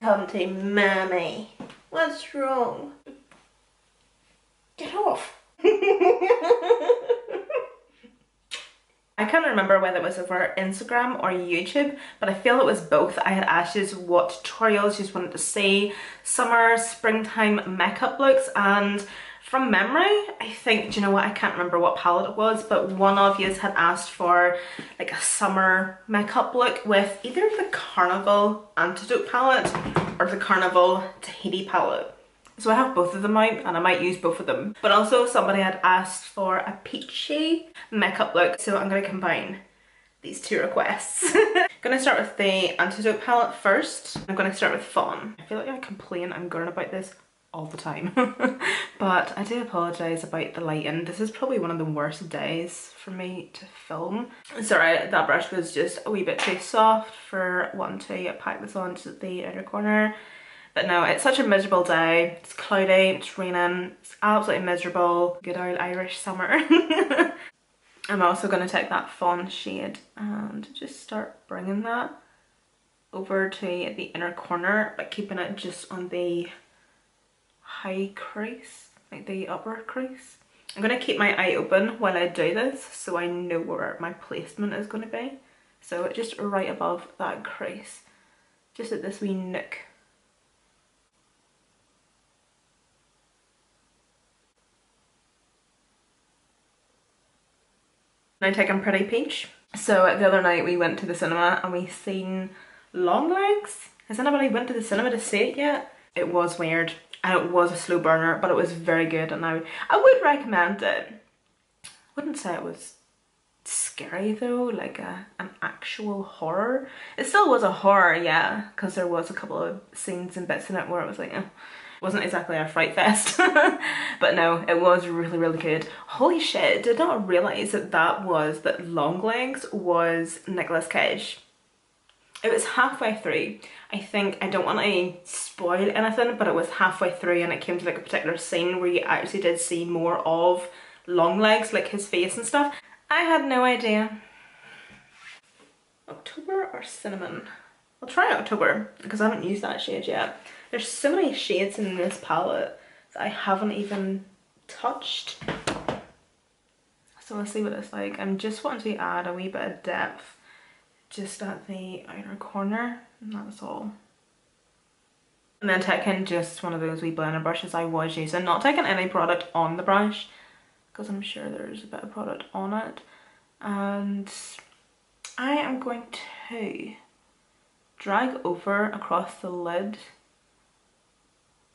Come to mommy. What's wrong? Get off. I can't remember whether it was over Instagram or YouTube, but I feel it was both. I had asked you what tutorials you wanted to see, summer, springtime makeup looks, and from memory, I think, do you know what, I can't remember what palette it was, but one of you had asked for like a summer makeup look with either the Carnival Antidote palette or the Carnival Tahiti palette. So I have both of them out and I might use both of them. But also somebody had asked for a peachy makeup look, so I'm going to combine these two requests. I'm going to start with the Antidote palette first. I'm going to start with Fawn. I feel like I complain and gurn about this all the time. But I do apologise about the lighting. This is probably one of the worst days for me to film. Sorry, that brush was just a wee bit too soft for wanting to pack this onto the outer corner. But no, it's such a miserable day. It's cloudy, it's raining, it's absolutely miserable. Good old Irish summer. I'm also going to take that Fawn shade and just start bringing that over to the inner corner, but keeping it just on the high crease, like the upper crease. I'm going to keep my eye open while I do this so I know where my placement is going to be. So just right above that crease, just at this wee nook. Now taking Pretty Peach. So the other night we went to the cinema and we seen Longlegs. Has anybody went to the cinema to see it yet? It was weird and it was a slow burner, but it was very good and I would recommend it. Wouldn't say it was scary though, like an actual horror. It still was a horror, yeah, because there was a couple of scenes and bits in it where it was like, wasn't exactly a fright fest. But no, it was really, really good. Holy shit, did not realise that Longlegs was Nicolas Cage. It was halfway through. I think, I don't want to spoil anything, but it was halfway through and it came to like a particular scene where you actually did see more of Longlegs, like his face and stuff. I had no idea. October or Cinnamon? I'll try October because I haven't used that shade yet. There's so many shades in this palette that I haven't even touched. So we'll see what it's like. I'm just wanting to add a wee bit of depth just at the outer corner, and that's all. And then taking just one of those wee blender brushes I was using, not taking any product on the brush because I'm sure there's a bit of product on it. And I am going to drag over across the lid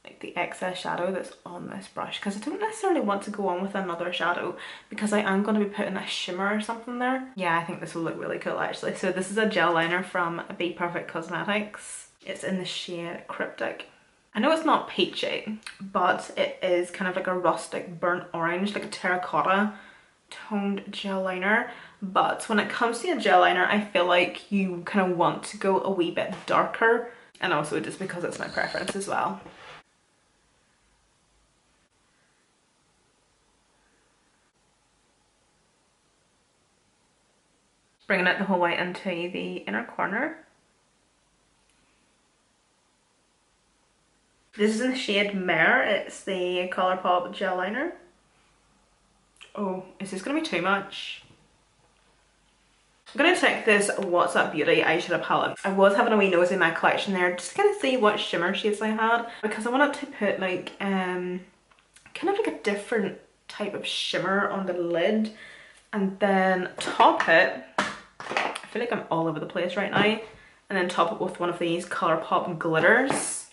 like the excess shadow that's on this brush, because I don't necessarily want to go on with another shadow because I am going to be putting a shimmer or something there. Yeah, I think this will look really cool actually. So this is a gel liner from Be Perfect Cosmetics. It's in the shade Cryptic. I know it's not peachy, but it is kind of like a rustic burnt orange, like a terracotta toned gel liner. But when it comes to a gel liner, I feel like you kind of want to go a wee bit darker, and also just because it's my preference as well. Bringing it the whole way into the inner corner. This is in the shade Mare. It's the Colourpop gel liner. Oh, is this going to be too much? I'm going to take this What's That Beauty eyeshadow palette. I was having a wee nose in my collection there just to kind of see what shimmer shades I had, because I wanted to put like kind of like a different type of shimmer on the lid and then top it. I feel like I'm all over the place right now. And then top it with one of these Colourpop glitters,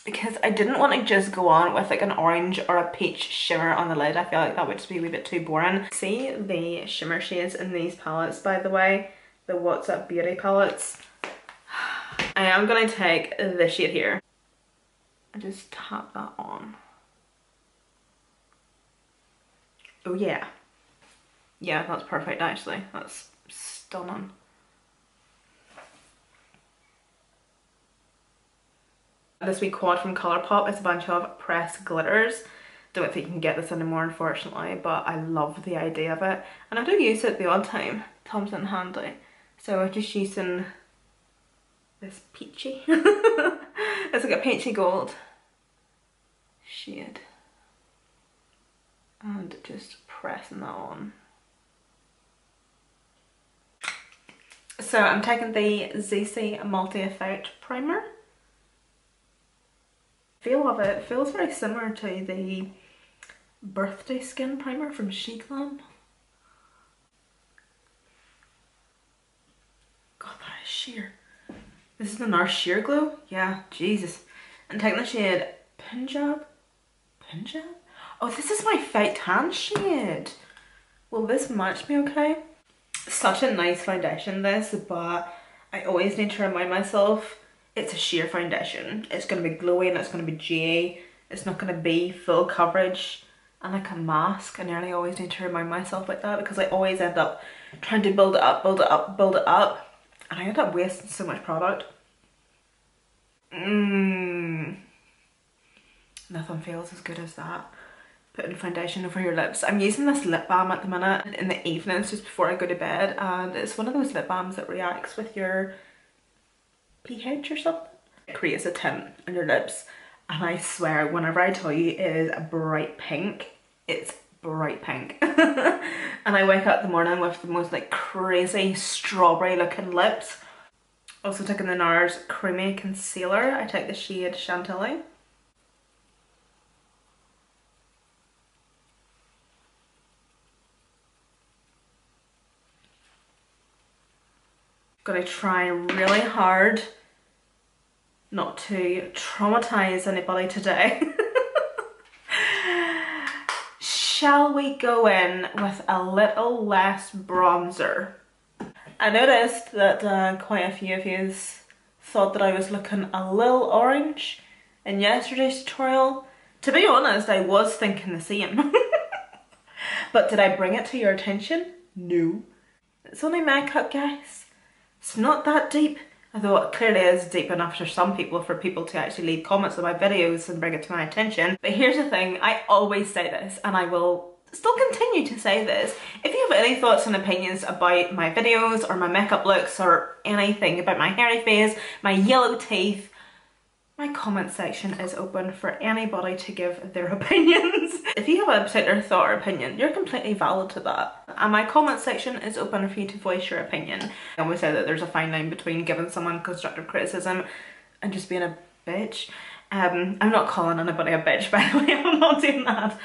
because I didn't want to just go on with like an orange or a peach shimmer on the lid. I feel like that would just be a wee bit too boring. See the shimmer shades in these palettes, by the way, the What's Up Beauty palettes. I am going to take this shade here and just tap that on. Oh yeah. Yeah, that's perfect actually. That's stunning. This wee quad from Colourpop is a bunch of pressed glitters. Don't think you can get this anymore unfortunately, but I love the idea of it. And I do use it the odd time. It comes in handy. So I'm just using this Peachy. It's like a peachy gold shade. And just pressing that on. So I'm taking the ZC Multi-Effect Primer. Feel of it feels very similar to the Birthday Skin Primer from Glam. God, that is sheer. This is the NARS Sheer Glow? Yeah, Jesus. I'm taking the shade Punjab? Punjab? Oh, this is my fake tan shade. Will this match me okay? Such a nice foundation this, but I always need to remind myself it's a sheer foundation. It's going to be glowy and it's going to be dewy. It's not going to be full coverage and like a mask. I nearly always need to remind myself like that because I always end up trying to build it up, build it up, build it up, and I end up wasting so much product. Nothing feels as good as that. Putting foundation over your lips. I'm using this lip balm at the minute in the evenings just before I go to bed, and it's one of those lip balms that reacts with your pH or something. It creates a tint on your lips, and I swear whenever I tell you it is a bright pink, it's bright pink. And I wake up in the morning with the most like crazy strawberry looking lips. Also taking the NARS Creamy Concealer. I take the shade Chantilly. Gonna try really hard not to traumatize anybody today. Shall we go in with a little less bronzer? I noticed that quite a few of you thought that I was looking a little orange in yesterday's tutorial. To be honest, I was thinking the same. But did I bring it to your attention? No. It's only makeup, guys. It's not that deep, although it clearly is deep enough for some people, for people to actually leave comments on my videos and bring it to my attention. But here's the thing, I always say this, and I will still continue to say this. If you have any thoughts and opinions about my videos or my makeup looks or anything about my hairy face, my yellow teeth, my comment section is open for anybody to give their opinions. If you have a particular thought or opinion, you're completely valid to that. And my comment section is open for you to voice your opinion. I always say that there's a fine line between giving someone constructive criticism and just being a bitch. I'm not calling anybody a bitch, by the way, I'm not doing that.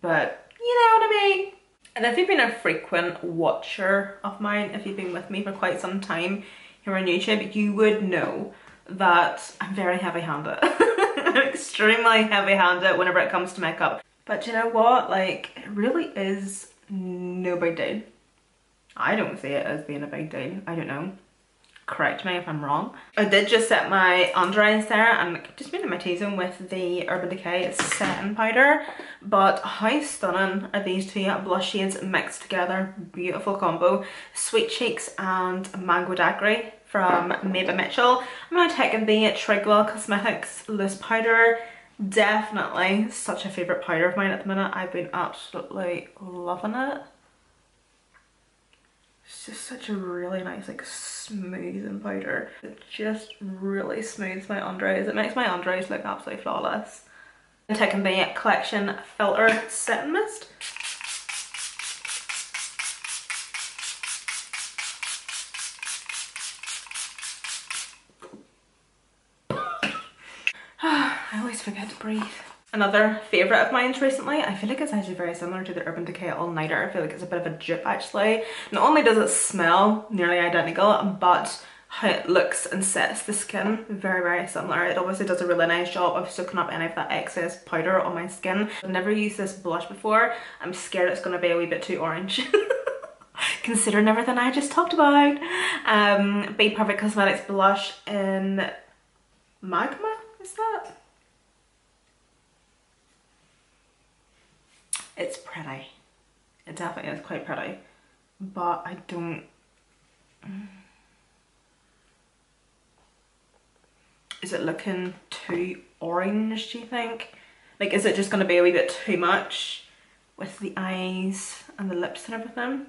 But you know what I mean? And if you've been a frequent watcher of mine, if you've been with me for quite some time here on YouTube, you would know that I'm very heavy-handed. I'm extremely heavy-handed whenever it comes to makeup. But you know what? Like, it really is no big deal. I don't see it as being a big deal. I don't know. Correct me if I'm wrong. I did just set my under eyes there and just been in my T-zone with the Urban Decay setting powder. But how stunning are these two blush shades mixed together? Beautiful combo. Sweet Cheeks and Mango Daiquiri from Maybe Mitchell. I'm now taking the Trigwell Cosmetics loose powder. Definitely such a favourite powder of mine at the minute. I've been absolutely loving it. It's just such a really nice, like, smoothing powder. It just really smooths my under eyes. It makes my under eyes look absolutely flawless. I'm taking the Collection Filter Setting Mist. I always forget to breathe. Another favourite of mine recently, I feel like it's actually very similar to the Urban Decay All Nighter. I feel like it's a bit of a dupe actually. Not only does it smell nearly identical, but how it looks and sets the skin, very, very similar. It obviously does a really nice job of soaking up any of that excess powder on my skin. I've never used this blush before. I'm scared it's going to be a wee bit too orange. Considering everything I just talked about. Be Perfect Cosmetics blush in Magma, is that? It's pretty. It definitely is quite pretty. But I don't... Is it looking too orange, do you think? Like, is it just going to be a wee bit too much with the eyes and the lips and everything?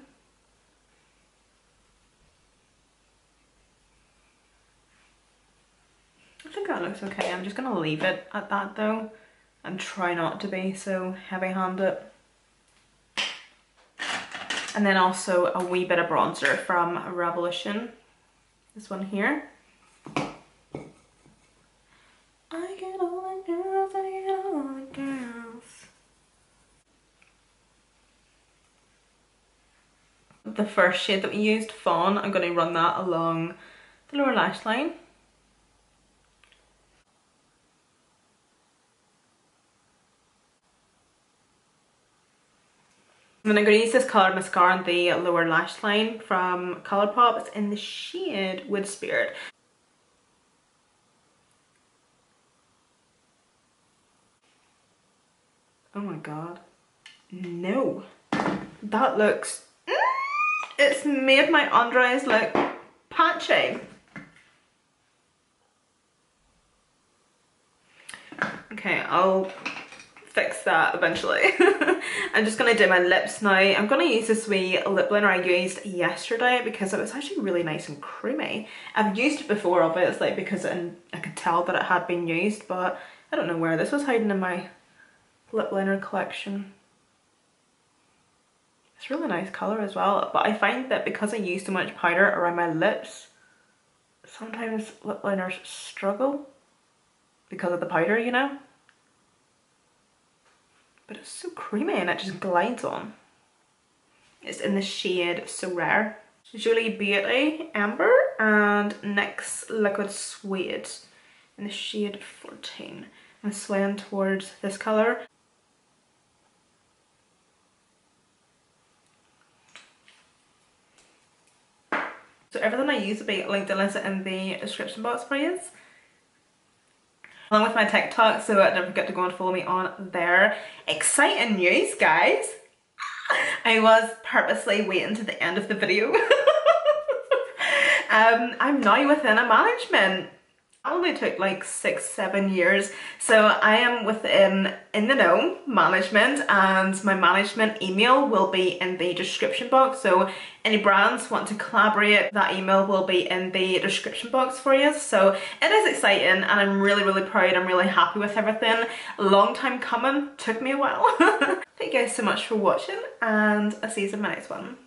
think that looks okay. I'm just gonna leave it at that though and try not to be so heavy-handed. And then also a wee bit of bronzer from Revolution. This one here. I get all the girls, I get all the girls. The first shade that we used, Fawn, I'm going to run that along the lower lash line. And then I'm going to use this coloured mascara on the lower lash line from Colourpop. It's in the shade Wood Spirit. Oh my god. No. That looks... it's made my under eyes look patchy. Okay, I'll fix that eventually. I'm just gonna do my lips now. I'm gonna use this wee lip liner I used yesterday because it was actually really nice and creamy. I've used it before obviously because I could tell that it had been used, but I don't know where this was hiding in my lip liner collection. It's a really nice colour as well, but I find that because I use so much powder around my lips, sometimes lip liners struggle because of the powder, you know? But it's so creamy and it just glides on. It's in the shade So Rare. Julie Beauty Amber and NYX Liquid Suede in the shade 14. I'm swaying towards this colour. So everything I use will be linked and listed in the description box for you. Along with my TikTok, so don't forget to go and follow me on there. Exciting news, guys! I was purposely waiting to the end of the video. I'm now within a management. It only took like 6-7 years, so I am within In the Know management, and my management email will be in the description box. So any brands want to collaborate, that email will be in the description box for you. So it is exciting and I'm really proud. I'm really happy with everything. Long time coming, took me a while. Thank you guys so much for watching and I'll see you in my next one.